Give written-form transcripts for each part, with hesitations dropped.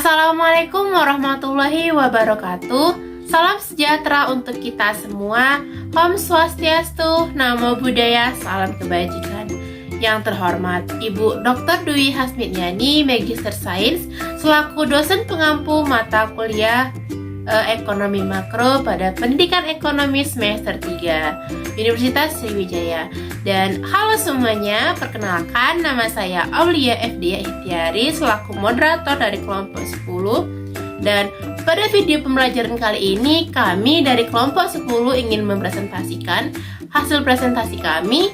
Assalamualaikum warahmatullahi wabarakatuh. Salam sejahtera untuk kita semua. Om Swastiastu, Namo Buddhaya, salam kebajikan. Yang terhormat Ibu Dr. Dwi Hasmidnyani, Magister Sains, selaku dosen pengampu mata kuliah Ekonomi Makro pada Pendidikan Ekonomi semester 3 Universitas Sriwijaya. Dan halo semuanya, perkenalkan nama saya Aulia F.Dia Ikhtiari selaku moderator dari kelompok 10. Dan pada video pembelajaran kali ini kami dari kelompok 10 ingin mempresentasikan hasil presentasi kami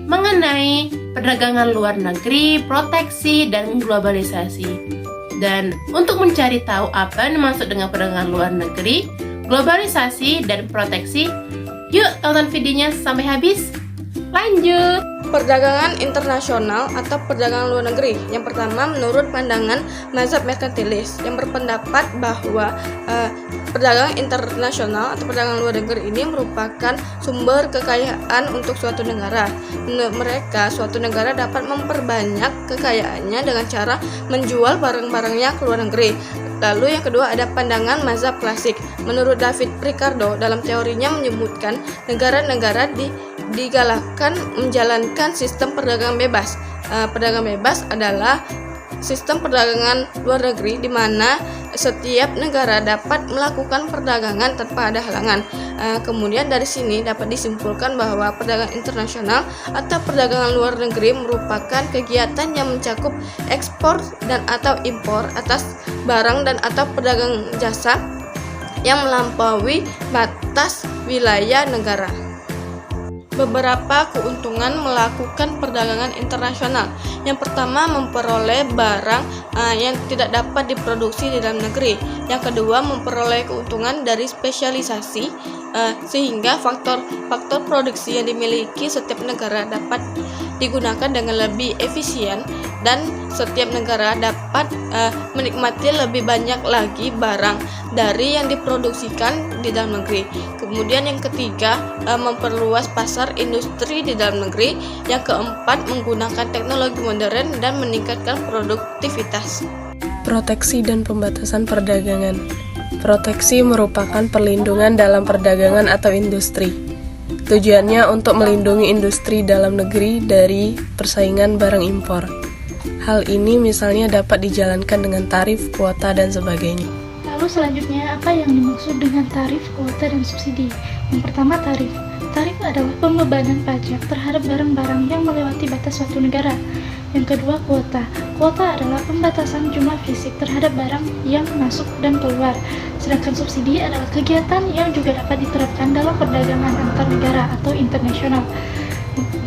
mengenai perdagangan luar negeri, proteksi, dan globalisasi. Dan untuk mencari tahu apa yang dimaksud dengan perdagangan luar negeri, globalisasi, dan proteksi, yuk tonton videonya sampai habis. Lanjut! Perdagangan internasional atau perdagangan luar negeri. Yang pertama, menurut pandangan mazhab merkantilis yang berpendapat bahwa perdagangan internasional atau perdagangan luar negeri ini merupakan sumber kekayaan untuk suatu negara. Menurut mereka, suatu negara dapat memperbanyak kekayaannya dengan cara menjual barang-barangnya ke luar negeri. Lalu yang kedua ada pandangan mazhab klasik. Menurut David Ricardo, dalam teorinya menyebutkan negara-negara digalakkan menjalankan sistem perdagangan bebas. Perdagangan bebas adalah sistem perdagangan luar negeri di mana setiap negara dapat melakukan perdagangan tanpa ada halangan. Kemudian dari sini dapat disimpulkan bahwa perdagangan internasional atau perdagangan luar negeri merupakan kegiatan yang mencakup ekspor dan atau impor atas barang dan atau pedagang jasa yang melampaui batas wilayah negara. Beberapa keuntungan melakukan perdagangan internasional. Yang pertama, memperoleh barang yang tidak dapat diproduksi di dalam negeri. Yang kedua, memperoleh keuntungan dari spesialisasi sehingga faktor produksi yang dimiliki setiap negara dapat digunakan dengan lebih efisien dan setiap negara dapat menikmati lebih banyak lagi barang dari yang diproduksikan di dalam negeri. Kemudian yang ketiga, memperluas pasar industri di dalam negeri. Yang keempat, menggunakan teknologi modern dan meningkatkan produktivitas. Proteksi dan pembatasan perdagangan. Proteksi merupakan perlindungan dalam perdagangan atau industri. Tujuannya untuk melindungi industri dalam negeri dari persaingan barang impor. Hal ini misalnya dapat dijalankan dengan tarif, kuota, dan sebagainya. Lalu selanjutnya, apa yang dimaksud dengan tarif, kuota, dan subsidi? Yang pertama, tarif. Tarif adalah pembebanan pajak terhadap barang-barang yang melewati batas suatu negara. Yang kedua, kuota. Kuota adalah pembatasan jumlah fisik terhadap barang yang masuk dan keluar. Sedangkan subsidi adalah kegiatan yang juga dapat diterapkan dalam perdagangan antar negara atau internasional,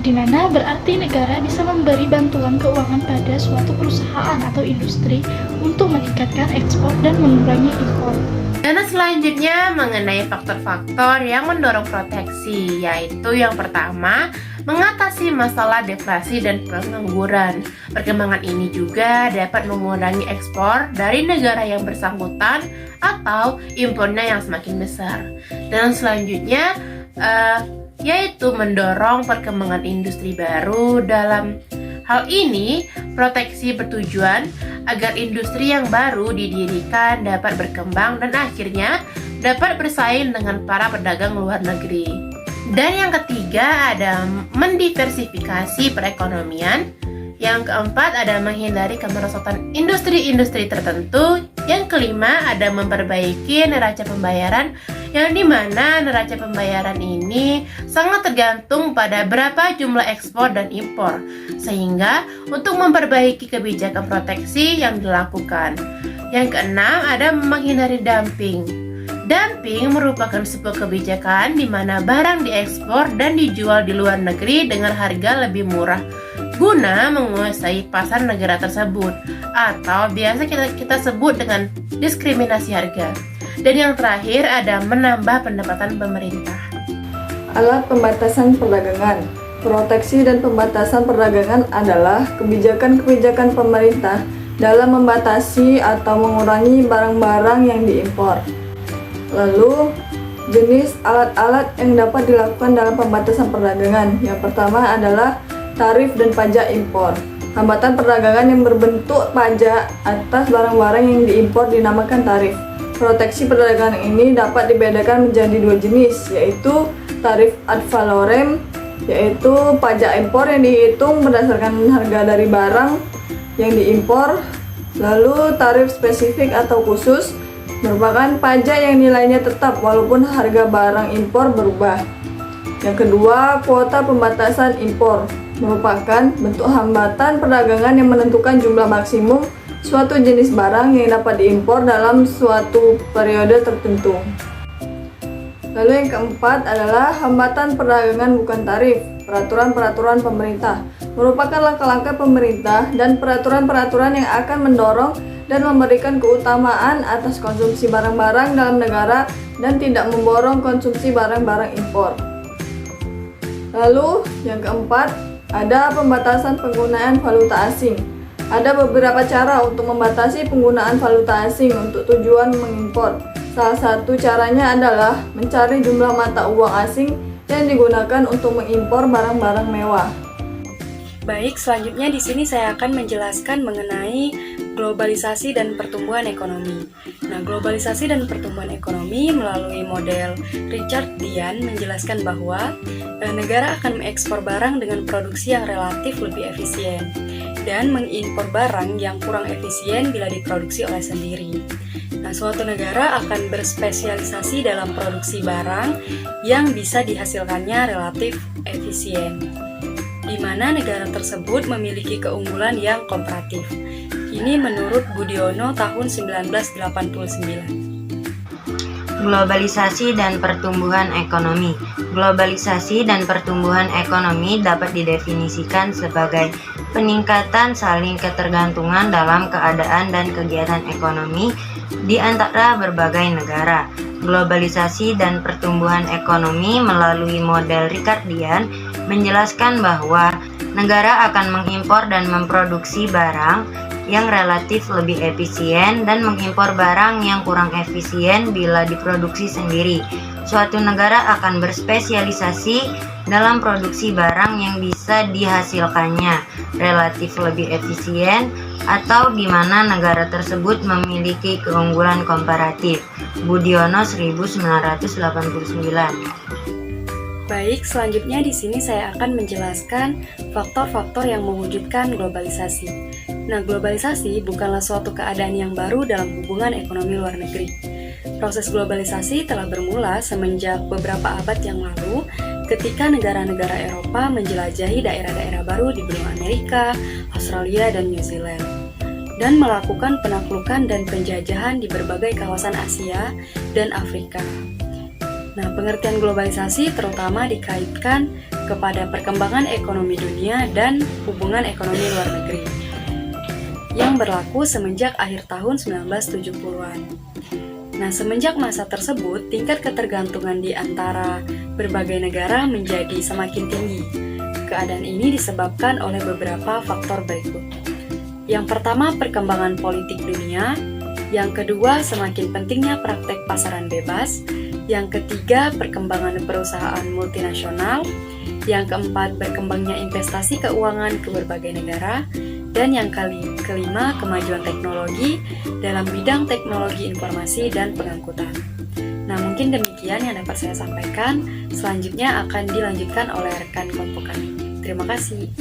di mana berarti negara bisa memberi bantuan keuangan pada suatu perusahaan atau industri untuk meningkatkan ekspor dan mengurangi impor. Dan selanjutnya mengenai faktor-faktor yang mendorong proteksi, yaitu yang pertama, mengatasi masalah deflasi dan pengangguran. Perkembangan ini juga dapat mengurangi ekspor dari negara yang bersangkutan atau impornya yang semakin besar. Dan selanjutnya yaitu mendorong perkembangan industri baru. Dalam hal ini, proteksi bertujuan agar industri yang baru didirikan dapat berkembang dan akhirnya dapat bersaing dengan para pedagang luar negeri. Dan yang ketiga ada mendiversifikasi perekonomian. Yang keempat ada menghindari kemerosotan industri-industri tertentu. Yang kelima ada memperbaiki neraca pembayaran, yang dimana neraca pembayaran ini sangat tergantung pada berapa jumlah ekspor dan impor, sehingga untuk memperbaiki kebijakan proteksi yang dilakukan. Yang keenam ada menghindari dumping. Dumping merupakan sebuah kebijakan di mana barang diekspor dan dijual di luar negeri dengan harga lebih murah guna menguasai pasar negara tersebut, atau biasa kita sebut dengan diskriminasi harga. Dan yang terakhir ada menambah pendapatan pemerintah. Alat pembatasan perdagangan. Proteksi dan pembatasan perdagangan adalah kebijakan-kebijakan pemerintah dalam membatasi atau mengurangi barang-barang yang diimpor. Lalu, jenis alat-alat yang dapat dilakukan dalam pembatasan perdagangan. Yang pertama adalah tarif dan pajak impor. Hambatan perdagangan yang berbentuk pajak atas barang-barang yang diimpor dinamakan tarif. Proteksi perdagangan ini dapat dibedakan menjadi dua jenis, yaitu tarif ad valorem, yaitu pajak impor yang dihitung berdasarkan harga dari barang yang diimpor. Lalu tarif spesifik atau khusus merupakan pajak yang nilainya tetap walaupun harga barang impor berubah. Yang kedua, kuota pembatasan impor merupakan bentuk hambatan perdagangan yang menentukan jumlah maksimum suatu jenis barang yang dapat diimpor dalam suatu periode tertentu. Lalu yang keempat adalah hambatan perdagangan bukan tarif. Peraturan-peraturan pemerintah merupakan langkah-langkah pemerintah dan peraturan-peraturan yang akan mendorong dan memberikan keutamaan atas konsumsi barang-barang dalam negara dan tidak memborong konsumsi barang-barang impor. Lalu yang keempat, ada pembatasan penggunaan valuta asing. Ada beberapa cara untuk membatasi penggunaan valuta asing untuk tujuan mengimpor. Salah satu caranya adalah mencari jumlah mata uang asing yang digunakan untuk mengimpor barang-barang mewah. Baik, selanjutnya di sini saya akan menjelaskan mengenai globalisasi dan pertumbuhan ekonomi. Nah, globalisasi dan pertumbuhan ekonomi melalui model Richard Dian menjelaskan bahwa negara akan mengekspor barang dengan produksi yang relatif lebih efisien dan mengimpor barang yang kurang efisien bila diproduksi oleh sendiri. Nah, suatu negara akan berspesialisasi dalam produksi barang yang bisa dihasilkannya relatif efisien, di mana negara tersebut memiliki keunggulan yang komparatif. Ini menurut Budiono tahun 1989. Globalisasi dan pertumbuhan ekonomi. Globalisasi dan pertumbuhan ekonomi dapat didefinisikan sebagai peningkatan saling ketergantungan dalam keadaan dan kegiatan ekonomi di antara berbagai negara. Globalisasi dan pertumbuhan ekonomi melalui model Ricardian menjelaskan bahwa negara akan mengimpor dan memproduksi barang yang relatif lebih efisien dan mengimpor barang yang kurang efisien bila diproduksi sendiri. Suatu negara akan berspesialisasi dalam produksi barang yang bisa dihasilkannya relatif lebih efisien atau di mana negara tersebut memiliki keunggulan komparatif. Budiono 1989. Baik, selanjutnya di sini saya akan menjelaskan faktor-faktor yang mewujudkan globalisasi. Nah, globalisasi bukanlah suatu keadaan yang baru dalam hubungan ekonomi luar negeri. Proses globalisasi telah bermula semenjak beberapa abad yang lalu ketika negara-negara Eropa menjelajahi daerah-daerah baru di benua Amerika, Australia, dan New Zealand, dan melakukan penaklukan dan penjajahan di berbagai kawasan Asia dan Afrika. Nah, pengertian globalisasi terutama dikaitkan kepada perkembangan ekonomi dunia dan hubungan ekonomi luar negeri yang berlaku semenjak akhir tahun 1970-an. Nah, semenjak masa tersebut, tingkat ketergantungan di antara berbagai negara menjadi semakin tinggi. Keadaan ini disebabkan oleh beberapa faktor berikut. Yang pertama, perkembangan politik dunia. Yang kedua, semakin pentingnya praktek pasaran bebas. Yang ketiga, perkembangan perusahaan multinasional. Yang keempat, berkembangnya investasi keuangan ke berbagai negara. Dan yang kelima, kemajuan teknologi dalam bidang teknologi informasi dan pengangkutan. Nah, mungkin demikian yang dapat saya sampaikan. Selanjutnya akan dilanjutkan oleh rekan kelompok kami. Terima kasih.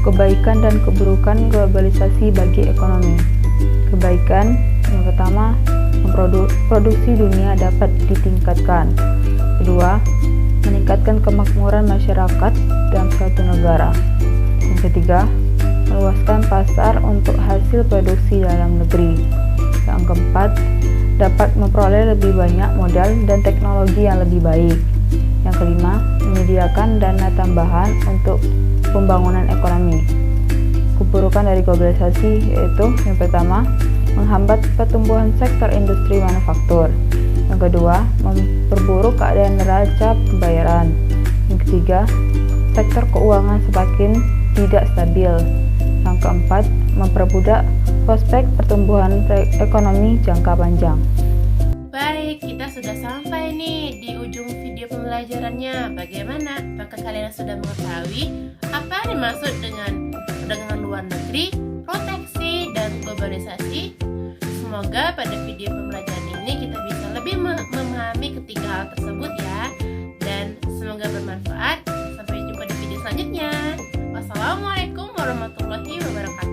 Kebaikan dan keburukan globalisasi bagi ekonomi. Kebaikan yang pertama, produksi dunia dapat ditingkatkan. Kedua, meningkatkan kemakmuran masyarakat dalam suatu negara. Yang ketiga, meluaskan pasar untuk hasil produksi dalam negeri. Yang keempat, dapat memperoleh lebih banyak modal dan teknologi yang lebih baik. Yang kelima, menyediakan dana tambahan untuk pembangunan ekonomi. Keburukan dari globalisasi yaitu yang pertama, menghambat pertumbuhan sektor industri manufaktur. Yang kedua, memperburuk keadaan neraca pembayaran. Yang ketiga, sektor keuangan semakin tidak stabil. Yang keempat, memperbudak prospek pertumbuhan ekonomi jangka panjang. Baik, kita sudah sampai nih di ujung video pembelajarannya. Bagaimana? Apakah kalian sudah mengetahui apa yang dimaksud dengan perdagangan luar negeri, proteksi, dan globalisasi. Semoga pada video pembelajaran ini kita bisa lebih memahami ketiga hal tersebut ya. Dan semoga bermanfaat. Sampai jumpa di video selanjutnya. Wassalamualaikum warahmatullahi wabarakatuh.